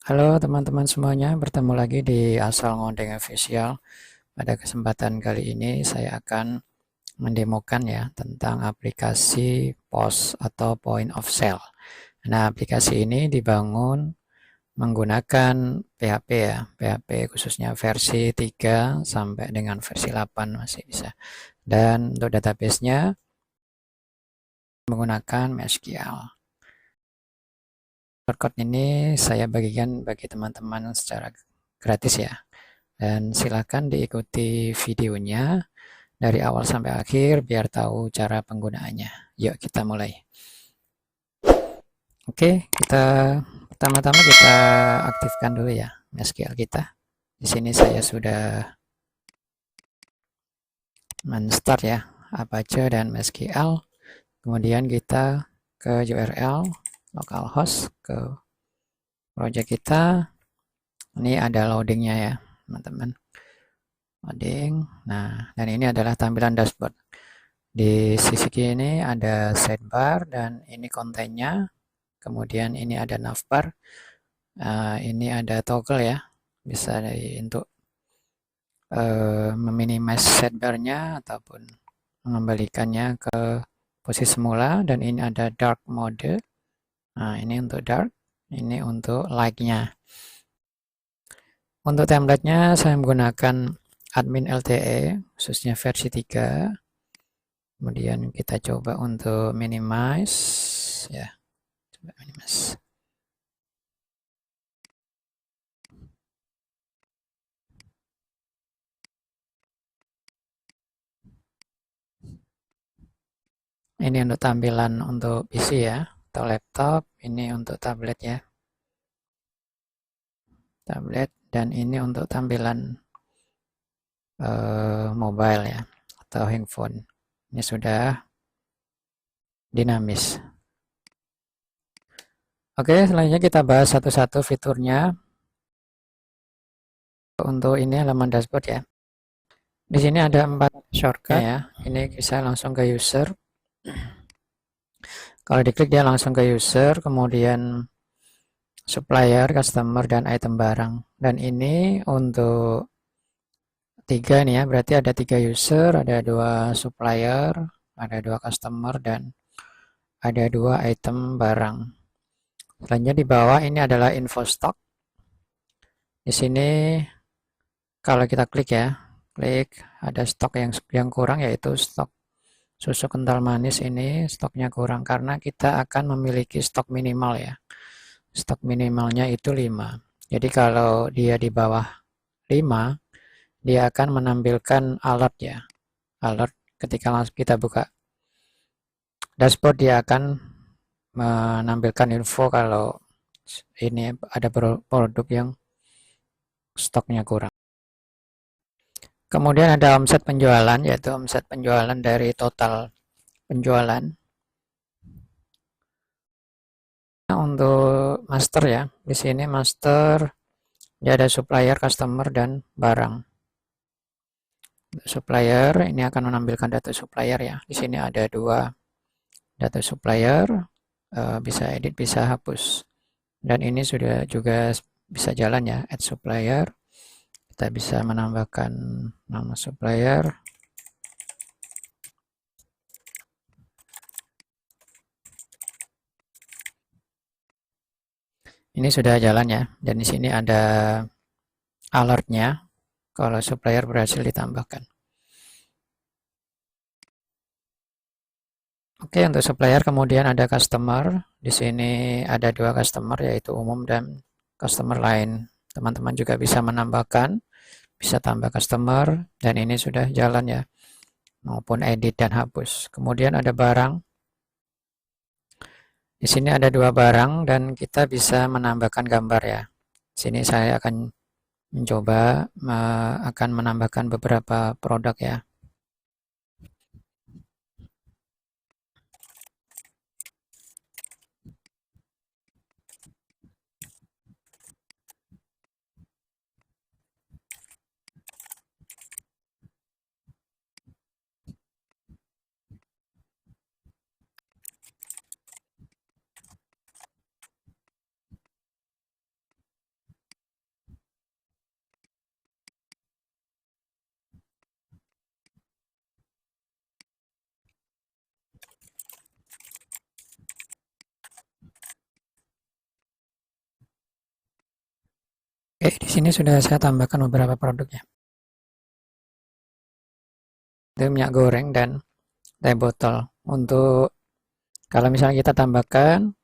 Halo teman-teman semuanya, bertemu lagi di Asal Ngondeng Official. Pada kesempatan kali ini saya akan mendemokan ya tentang aplikasi POS atau Point of Sale. Nah, aplikasi ini dibangun menggunakan PHP ya, PHP khususnya versi 3 sampai dengan versi 8 masih bisa. Dan untuk database-nya menggunakan MySQL. Shortcut ini saya bagikan bagi teman-teman secara gratis ya. Dan silakan diikuti videonya dari awal sampai akhir biar tahu cara penggunaannya. Yuk kita mulai. Oke, pertama-tama kita aktifkan dulu ya MySQL kita. Di sini saya sudah men-start ya Apache dan MySQL. Kemudian kita ke URL localhost ke project kita. Ini ada loadingnya ya, teman-teman. Loading. Nah, dan ini adalah tampilan dashboard. Di sisi kiri ada sidebar dan ini kontennya. Kemudian ini ada navbar. Ini ada toggle ya. Bisa untuk meminimize sidebarnya ataupun mengembalikannya ke posisi semula. Dan ini ada dark mode. Nah, ini untuk dark. Ini untuk light-nya. Untuk template-nya saya menggunakan admin LTE khususnya versi 3. Kemudian kita coba untuk minimize ya, coba minimize. Ini untuk tampilan untuk PC ya, atau laptop. Ini untuk tablet ya, tablet. Dan ini untuk tampilan mobile ya, atau handphone. Ini sudah dinamis. Oke, selanjutnya kita bahas satu-satu fiturnya. Untuk ini halaman dashboard ya. Di sini ada 4 shortcut ya. Ini bisa langsung ke user. Kalau diklik dia langsung ke user, kemudian supplier, customer, dan item barang. Dan ini untuk 3 nih ya, berarti ada 3 user, ada 2 supplier, ada 2 customer, dan ada 2 item barang. Selanjutnya di bawah ini adalah info stok. Di sini kalau kita klik ya, klik ada stok yang kurang, yaitu stok susu kental manis. Ini stoknya kurang karena kita akan memiliki stok minimal ya. Stok minimalnya itu 5. Jadi kalau dia di bawah 5, dia akan menampilkan alert ya. Alert ketika langsung kita buka dashboard, dia akan menampilkan info kalau ini ada produk yang stoknya kurang. Kemudian ada omset penjualan, yaitu omset penjualan dari total penjualan. Nah, untuk master ya, di sini master dia ada supplier, customer, dan barang. Supplier ini akan menampilkan data supplier ya. Di sini ada 2 data supplier, bisa edit, bisa hapus. Dan ini sudah juga bisa jalan ya, add supplier. Kita bisa menambahkan nama supplier. Ini sudah jalan ya. Dan di sini ada alertnya kalau supplier berhasil ditambahkan. Oke, untuk supplier kemudian ada customer. Di sini ada 2 customer, yaitu umum dan customer lain. Teman-teman juga bisa menambahkan, bisa tambah customer, dan ini sudah jalan ya, maupun edit dan hapus. Kemudian ada barang. Di sini ada 2 barang dan kita bisa menambahkan gambar ya. Di sini saya akan mencoba akan menambahkan beberapa produk ya. Oke, di sini sudah saya tambahkan beberapa produk ya. Itu minyak goreng dan teh botol. Untuk kalau misalnya kita tambahkan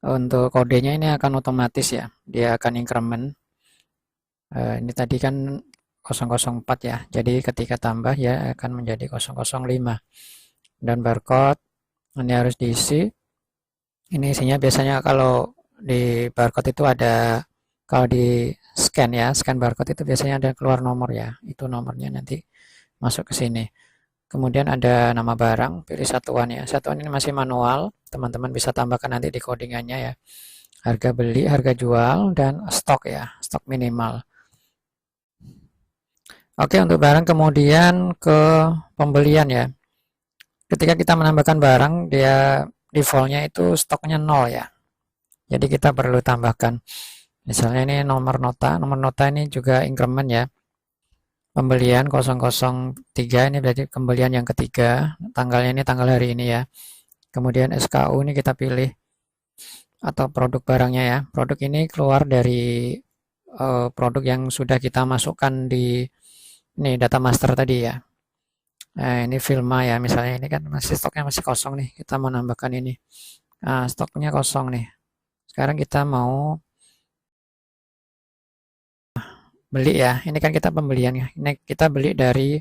untuk kodenya ini akan otomatis ya. Dia akan increment. Ini tadi kan 004 ya. Jadi ketika tambah ya akan menjadi 005. Dan barcode ini harus diisi. Ini isinya biasanya kalau di barcode itu ada, kalau di scan ya, scan barcode itu biasanya ada keluar nomor ya. Itu nomornya nanti masuk ke sini. Kemudian ada nama barang, pilih satuan ya. Satuan ini masih manual, teman-teman bisa tambahkan nanti di codingannya ya. Harga beli, harga jual, dan stok ya, stok minimal. Oke, untuk barang kemudian ke pembelian ya. Ketika kita menambahkan barang, dia defaultnya itu stoknya 0 ya. Jadi kita perlu tambahkan. Misalnya ini nomor nota ini juga increment ya. Pembelian 003 ini berarti pembelian yang ketiga, tanggalnya ini tanggal hari ini ya. Kemudian SKU ini kita pilih atau produk barangnya ya. Produk ini keluar dari produk yang sudah kita masukkan di ini data master tadi ya. Nah, ini Filma ya, misalnya ini kan masih stoknya masih kosong nih. Kita mau nambahkan ini. Nah, stoknya kosong nih. Sekarang kita mau beli ya. Ini kan kita pembelian ya. Ini kita beli dari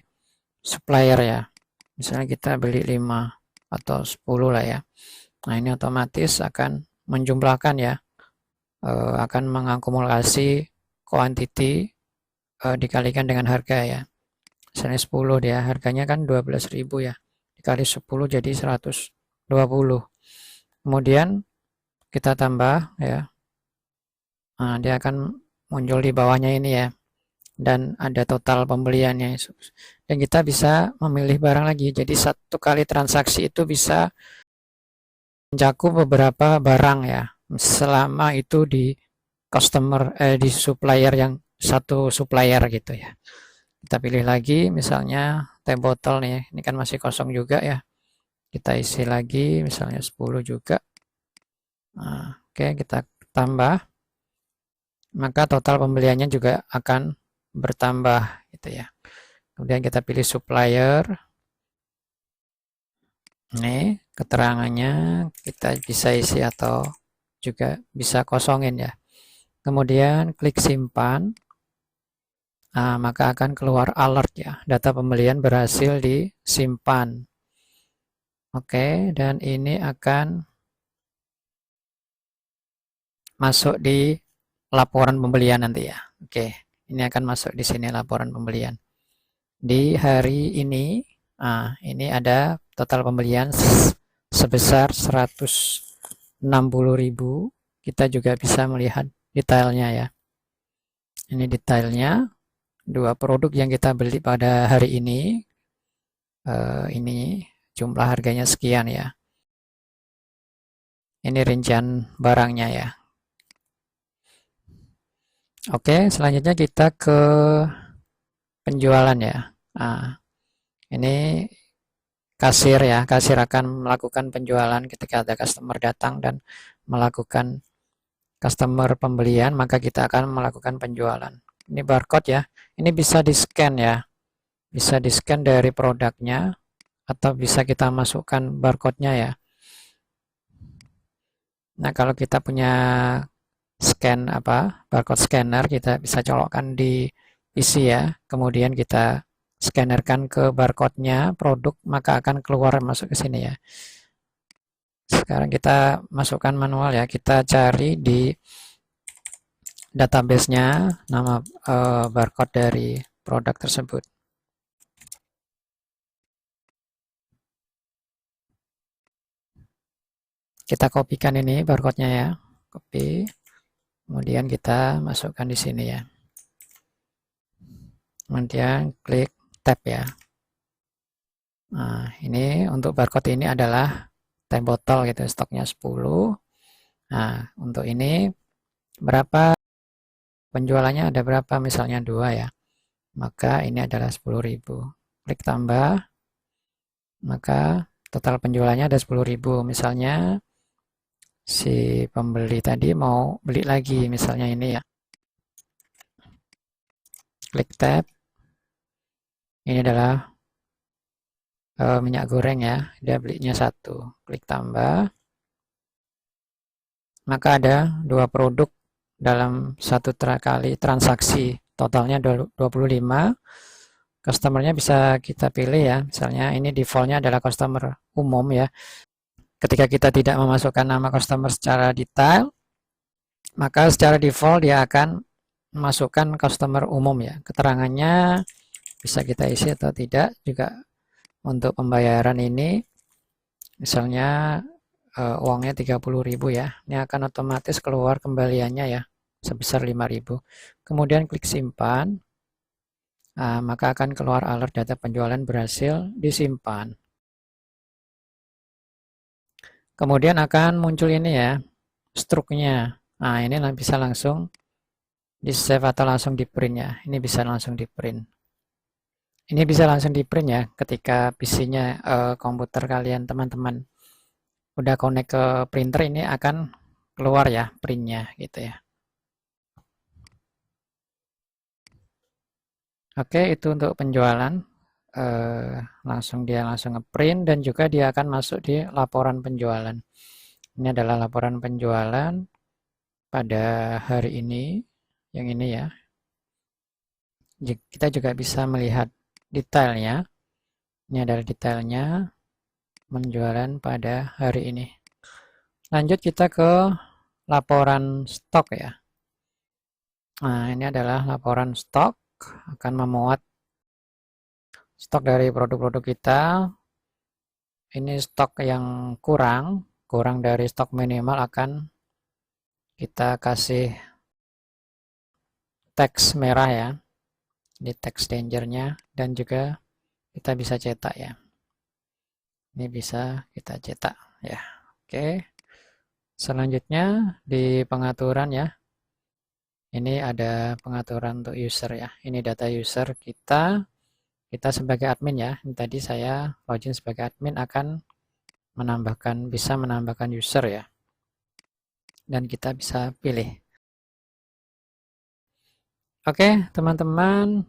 supplier ya. Misalnya kita beli 5 atau 10 lah ya. Nah, ini otomatis akan menjumlahkan ya. Akan mengakumulasi quantity dikalikan dengan harga ya. Misalnya 10 dia, harganya kan 12.000 ya. Dikali 10 jadi 120. Kemudian kita tambah ya. Nah, dia akan muncul di bawahnya ini ya. Dan ada total pembeliannya. Dan kita bisa memilih barang lagi. Jadi satu kali transaksi itu bisa mencakup beberapa barang ya. Selama itu di di supplier yang satu supplier gitu ya. Kita pilih lagi misalnya teh botol nih. Ini kan masih kosong juga ya. Kita isi lagi misalnya 10 juga. Nah, oke, kita tambah. Maka total pembeliannya juga akan bertambah gitu ya. Kemudian kita pilih supplier. Ini keterangannya kita bisa isi atau juga bisa kosongin ya. Kemudian klik simpan. Nah, maka akan keluar alert ya. Data pembelian berhasil disimpan. Oke, dan ini akan masuk di laporan pembelian nanti ya. Oke, ini akan masuk di sini laporan pembelian. Di hari ini, ini ada total pembelian sebesar 160.000. Kita juga bisa melihat detailnya ya. Ini detailnya, 2 produk yang kita beli pada hari ini. Ini jumlah harganya sekian ya. Ini rincian barangnya ya. Oke, selanjutnya kita ke penjualan ya. Nah, ini kasir ya. Kasir akan melakukan penjualan ketika ada customer datang dan melakukan customer pembelian, maka kita akan melakukan penjualan. Ini barcode ya. Ini bisa di-scan ya. Bisa di-scan dari produknya atau bisa kita masukkan barcode-nya ya. Nah, kalau kita punya scan barcode scanner, kita bisa colokkan di PC ya. Kemudian kita scannerkan ke barcode-nya produk, maka akan keluar masuk ke sini ya. Sekarang kita masukkan manual ya. Kita cari di database-nya nama barcode dari produk tersebut. Kita kopikan ini barcode-nya ya. Copy. Kemudian kita masukkan di sini ya. Kemudian klik tab ya. Nah, ini untuk barcode ini adalah teh botol gitu, stoknya 10. Nah, untuk ini berapa penjualannya, ada berapa, misalnya 2 ya. Maka ini adalah 10.000. Klik tambah. Maka total penjualannya ada 10.000. Misalnya si pembeli tadi mau beli lagi, misalnya ini ya. klik tab. Ini adalah minyak goreng ya, dia belinya 1, klik tambah. Maka ada 2 produk dalam satu kali transaksi, totalnya 25. Customernya bisa kita pilih ya, misalnya ini defaultnya adalah customer umum ya. Ketika kita tidak memasukkan nama customer secara detail, maka secara default dia akan memasukkan customer umum ya. Keterangannya bisa kita isi atau tidak. Juga untuk pembayaran ini, misalnya uangnya 30.000 ya, ini akan otomatis keluar kembaliannya ya, sebesar 5.000. Kemudian klik simpan, maka akan keluar alert data penjualan berhasil disimpan. Kemudian akan muncul ini ya, struknya. Nah, ini bisa langsung di save atau langsung di print ya. Ini bisa langsung di print. Ini bisa langsung di print ya, ketika PC-nya komputer kalian teman-teman udah connect ke printer, ini akan keluar ya printnya gitu ya. Oke, itu untuk penjualan. Langsung ngeprint dan juga dia akan masuk di laporan penjualan. Ini adalah laporan penjualan pada hari ini, yang ini ya. Kita juga bisa melihat detailnya. Ini adalah detailnya penjualan pada hari ini. Lanjut kita ke laporan stok ya. Nah, ini adalah laporan stok, akan memuat stok dari produk-produk kita. Ini stok yang kurang dari stok minimal, akan kita kasih teks merah ya, di teks dangernya, dan juga kita bisa cetak ya. Ini bisa kita cetak ya. Oke. Selanjutnya di pengaturan ya. Ini ada pengaturan untuk user ya. Ini data user kita. Kita sebagai admin ya. Ini tadi saya login sebagai admin, akan bisa menambahkan user ya. Dan kita bisa pilih. Oke, teman-teman.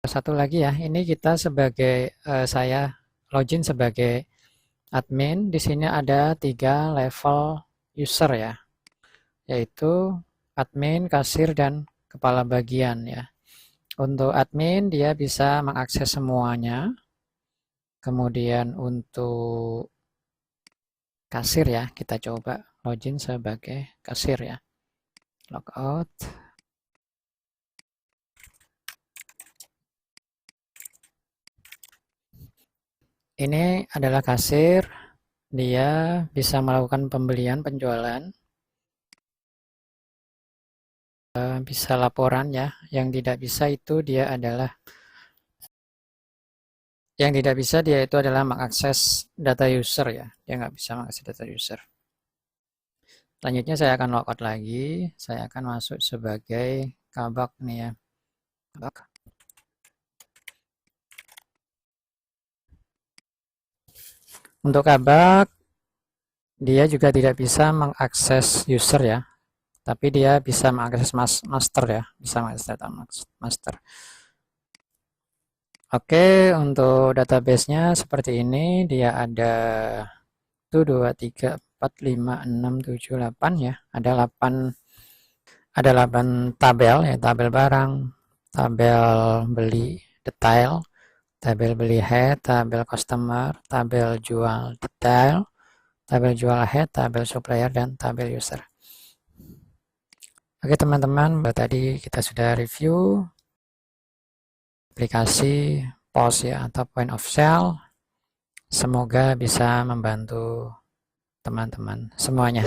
Satu lagi ya. Ini kita sebagai saya login sebagai admin. Di sini ada 3 level user ya. Yaitu admin, kasir, dan kepala bagian ya. Untuk admin dia bisa mengakses semuanya. Kemudian untuk kasir ya, kita coba login sebagai kasir ya. Logout. Ini adalah kasir. Dia bisa melakukan pembelian, penjualan. Bisa laporan ya. Yang tidak bisa itu dia itu adalah mengakses data user ya. Dia nggak bisa mengakses data user. Selanjutnya saya akan logout lagi. Saya akan masuk sebagai kabak nih ya. Kabak. Untuk kabak, dia juga tidak bisa mengakses user ya. Tapi dia bisa mengakses master ya. Bisa mengakses data master. Oke, untuk database-nya seperti ini. Dia ada 1, 2, 3, 4, 5, 6, 7, 8 ya. Ada 8 tabel ya, tabel barang, tabel beli detail, tabel beli head, tabel customer, tabel jual detail, tabel jual head, tabel supplier, dan tabel user. Oke teman-teman, tadi kita sudah review aplikasi POS ya, atau point of sale. Semoga bisa membantu teman-teman semuanya.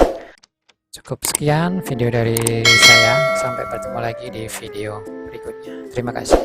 Cukup sekian video dari saya. Sampai bertemu lagi di video berikutnya. Terima kasih.